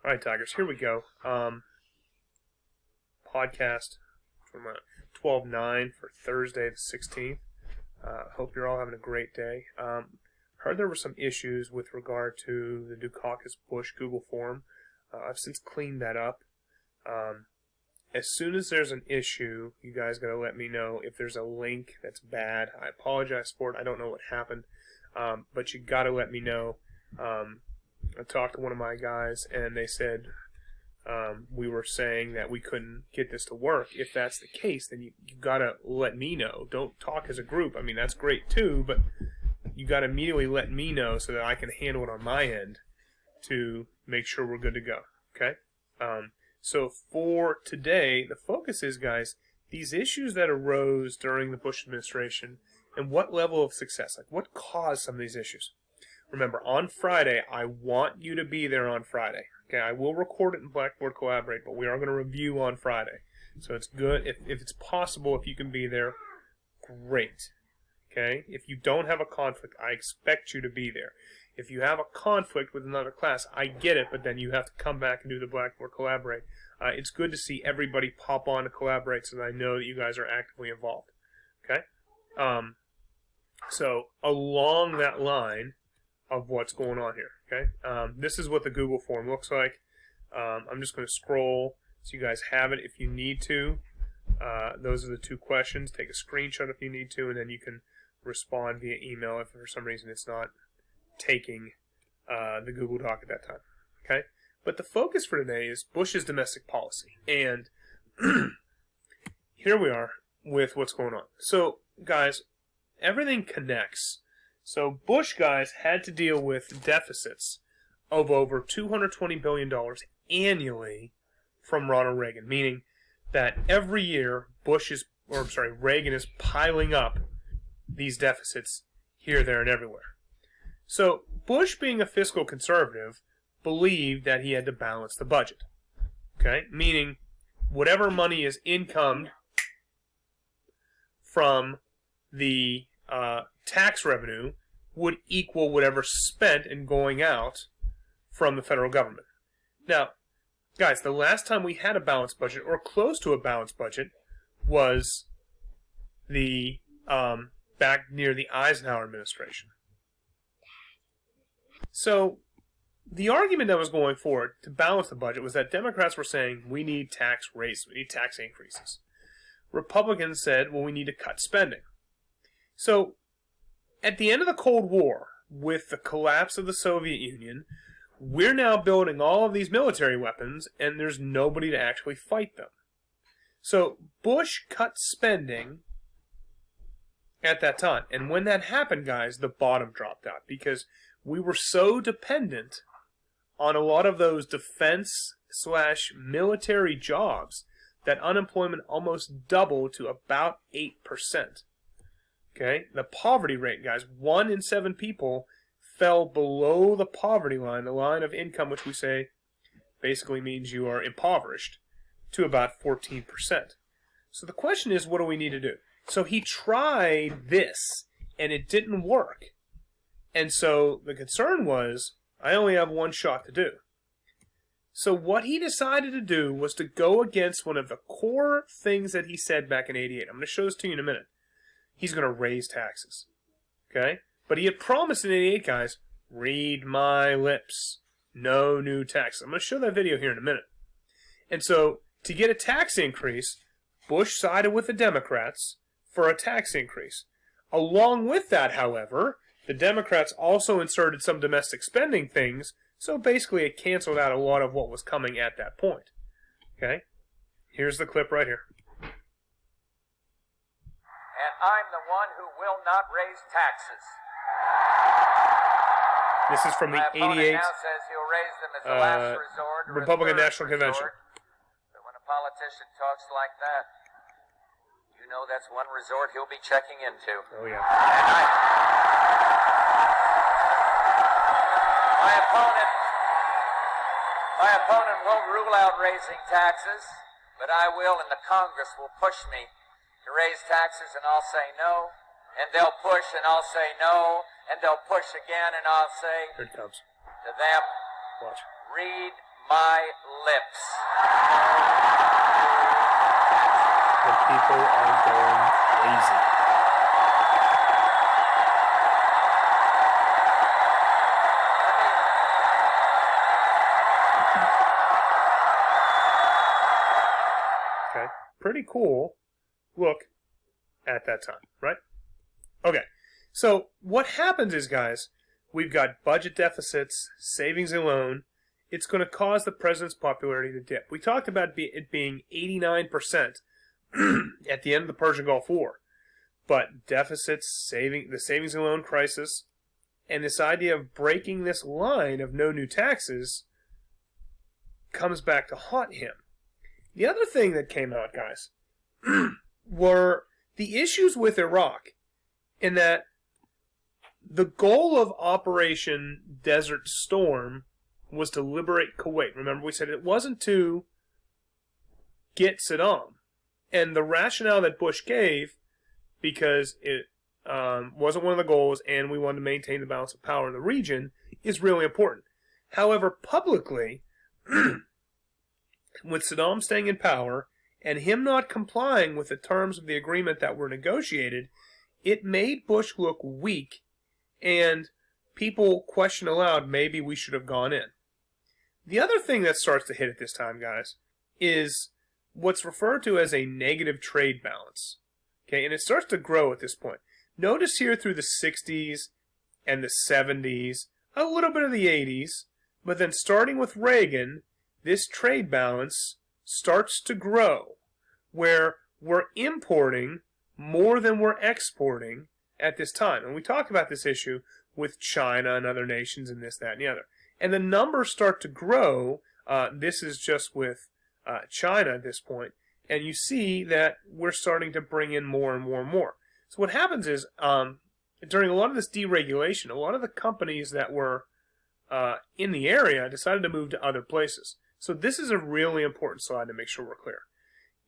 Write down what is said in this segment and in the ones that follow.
All right, Tigers, here we go. Podcast from 12-9 for Thursday the 16th. Hope you're all having a great day. Heard there were some issues with regard to the Dukakis-Bush Google form. I've since cleaned that up. As soon as there's an issue, you guys got to let me know. If there's a link that's bad, I apologize for it. I don't know what happened, but you got to let me know. I talked to one of my guys, and they said we were saying that we couldn't get this to work. If that's the case, then you got to let me know. Don't talk as a group. I mean, that's great too, but you got to immediately let me know so that I can handle it on my end to make sure we're good to go. Okay? So for today, the focus is, guys, these issues that arose during the Bush administration and what level of success, like what caused some of these issues. Remember, on Friday, I want you to be there on Friday. Okay, I will record it in Blackboard Collaborate, but we are going to review on Friday. So it's good. If it's possible, if you can be there, great. Okay? If you don't have a conflict, I expect you to be there. If you have a conflict with another class, I get it, but then you have to come back and do the Blackboard Collaborate. It's good to see everybody pop on to Collaborate so that I know that you guys are actively involved. Okay? So along that line of what's going on here, okay? This is what the Google form looks like. I'm just going to scroll so you guys have it if you need to. Those are the two questions. Take a screenshot if you need to, and then you can respond via email if for some reason it's not taking the Google Doc at that time, okay? But the focus for today is Bush's domestic policy, and here we are with what's going on. So, guys, everything connects. So Bush, guys, had to deal with deficits of over $220 billion annually from Ronald Reagan, meaning that every year Reagan is piling up these deficits here, there, and everywhere. So Bush, being a fiscal conservative, believed that he had to balance the budget, okay? Meaning whatever money is income from the tax revenue would equal whatever's spent and going out from the federal government. Now, guys, the last time we had a balanced budget, or close to a balanced budget, was the back near the Eisenhower administration. So, the argument that was going forward to balance the budget was that Democrats were saying, we need tax raises, we need tax increases. Republicans said, well, we need to cut spending. So, at the end of the Cold War, with the collapse of the Soviet Union, we're now building all of these military weapons, and there's nobody to actually fight them. So, Bush cut spending at that time. And when that happened, guys, the bottom dropped out, because we were so dependent on a lot of those defense/military jobs that unemployment almost doubled to about 8%. Okay? The poverty rate, guys, 1 in 7 people fell below the poverty line, the line of income, which we say basically means you are impoverished, to about 14%. So the question is, what do we need to do? So he tried this, and it didn't work. And so the concern was, I only have one shot to do. So what he decided to do was to go against one of the core things that he said back in '88. I'm going to show this to you in a minute. He's going to raise taxes. Okay? But he had promised in '88, guys, read my lips. No new taxes. I'm going to show that video here in a minute. And so, to get a tax increase, Bush sided with the Democrats for a tax increase. Along with that, however, the Democrats also inserted some domestic spending things, so basically it canceled out a lot of what was coming at that point. Okay? Here's the clip right here. And I'm the one who will not raise taxes. This is from the '88 now says he'll raise them as a last resort or Republican a third National Convention. But when a politician talks like that, you know that's one resort he'll be checking into. Oh, yeah. And my opponent won't rule out raising taxes, but I will, and the Congress will push me to raise taxes, and I'll say no, and they'll push, and I'll say no, and they'll push again, and I'll say Here it comes. to them, Watch. read my lips. The people are going crazy. Okay, pretty cool look at that time, right? Okay, so what happens is, guys, we've got budget deficits, savings and loan. It's going to cause the president's popularity to dip. We talked about it being 89% at the end of the Persian Gulf War. But deficits, the savings and loan crisis, and this idea of breaking this line of no new taxes comes back to haunt him. The other thing that came out, guys, were the issues with Iraq, in that the goal of Operation Desert Storm was to liberate Kuwait. Remember, we said it wasn't to get Saddam. And the rationale that Bush gave, because it wasn't one of the goals and we wanted to maintain the balance of power in the region, is really important. However, publicly, with Saddam staying in power and him not complying with the terms of the agreement that were negotiated, it made Bush look weak, and people question aloud, maybe we should have gone in. The other thing that starts to hit at this time, guys, is what's referred to as a negative trade balance. Okay, and it starts to grow at this point. Notice here through the 60s and the 70s, a little bit of the 80s, but then starting with Reagan, this trade balance starts to grow, where we're importing more than we're exporting at this time. And we talk about this issue with China and other nations and this, that, and the other. And the numbers start to grow. This is just with China at this point. And you see that we're starting to bring in more and more and more. So what happens is, during a lot of this deregulation, a lot of the companies that were in the area decided to move to other places. So this is a really important slide to make sure we're clear.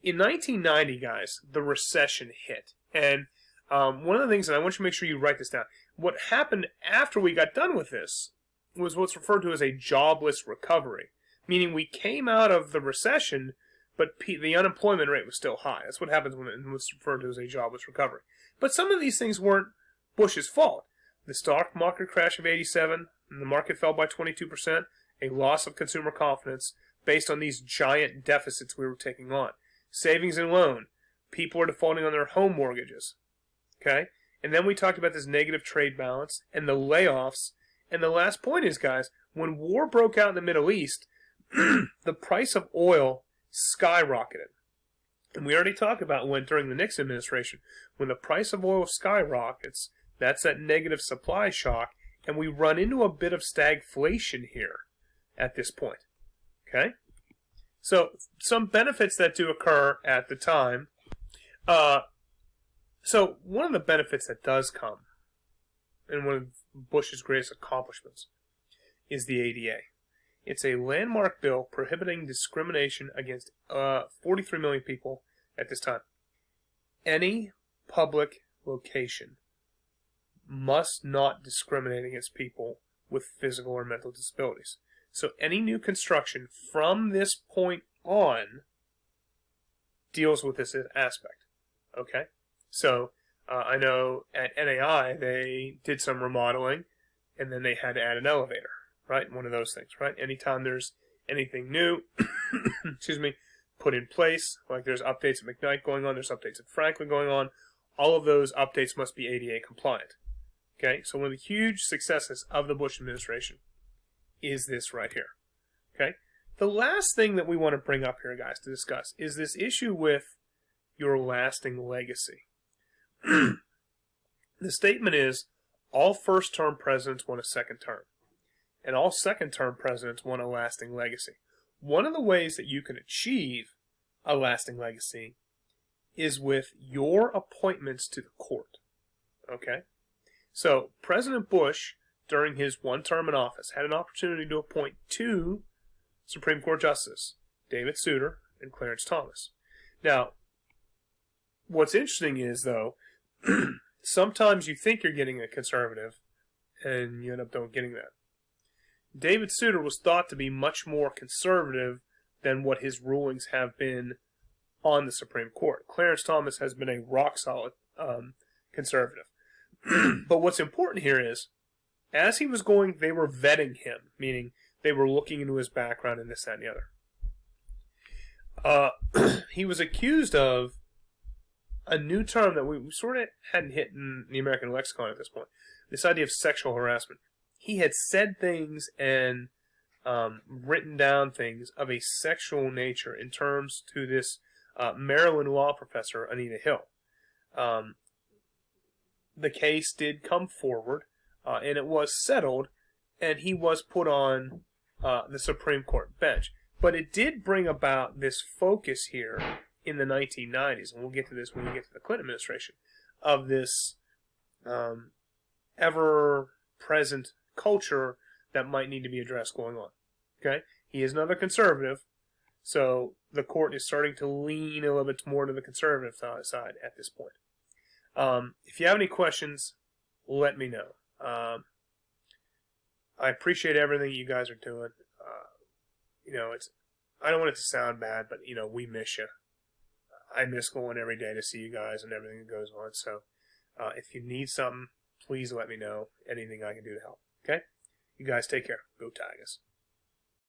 In 1990, guys, the recession hit. And one of the things, and I want you to make sure you write this down, what happened after we got done with this was what's referred to as a jobless recovery, meaning we came out of the recession, but the unemployment rate was still high. That's what happens when it's referred to as a jobless recovery. But some of these things weren't Bush's fault. The stock market crash of 87, and the market fell by 22%, a loss of consumer confidence based on these giant deficits we were taking on. Savings and loan, people are defaulting on their home mortgages. Okay? And then we talked about this negative trade balance and the layoffs. And the last point is, guys, when war broke out in the Middle East, the price of oil skyrocketed. And we already talked about when, during the Nixon administration, when the price of oil skyrockets, that's that negative supply shock, and we run into a bit of stagflation here at this point. Okay? So, some benefits that do occur at the time. So, one of the benefits that does come, and one of Bush's greatest accomplishments, is the ADA. It's a landmark bill prohibiting discrimination against 43 million people at this time. Any public location must not discriminate against people with physical or mental disabilities. So any new construction from this point on deals with this aspect. Okay? So I know at NAI they did some remodeling and then they had to add an elevator. Right? One of those things, right? Anytime there's anything new, excuse me, put in place, like there's updates at McKnight going on, there's updates at Franklin going on, all of those updates must be ADA compliant. Okay? So one of the huge successes of the Bush administration is this right here. Okay? The last thing that we want to bring up here, guys, to discuss is this issue with your lasting legacy. The statement is, all first-term presidents want a second term. And all second-term presidents want a lasting legacy. One of the ways that you can achieve a lasting legacy is with your appointments to the court. Okay? So, President Bush, during his one term in office, had an opportunity to appoint two Supreme Court justices, David Souter and Clarence Thomas. Now, what's interesting is, though, sometimes you think you're getting a conservative, and you end up not getting that. David Souter was thought to be much more conservative than what his rulings have been on the Supreme Court. Clarence Thomas has been a rock-solid conservative. But what's important here is, as he was going, they were vetting him, meaning they were looking into his background and this, that, and the other. He was accused of a new term that we sort of hadn't hit in the American lexicon at this point, this idea of sexual harassment. He had said things and written down things of a sexual nature in terms to this Maryland law professor, Anita Hill. The case did come forward, and it was settled, and he was put on the Supreme Court bench. But it did bring about this focus here in the 1990s, and we'll get to this when we get to the Clinton administration, of this ever-present culture that might need to be addressed going on. Okay? He is another conservative, so the court is starting to lean a little bit more to the conservative side at this point. If you have any questions, let me know. I appreciate everything you guys are doing. I don't want it to sound bad, but, we miss you. I miss going every day to see you guys and everything that goes on. So if you need something, please let me know. Anything I can do to help. Okay? You guys take care. Go Tigers.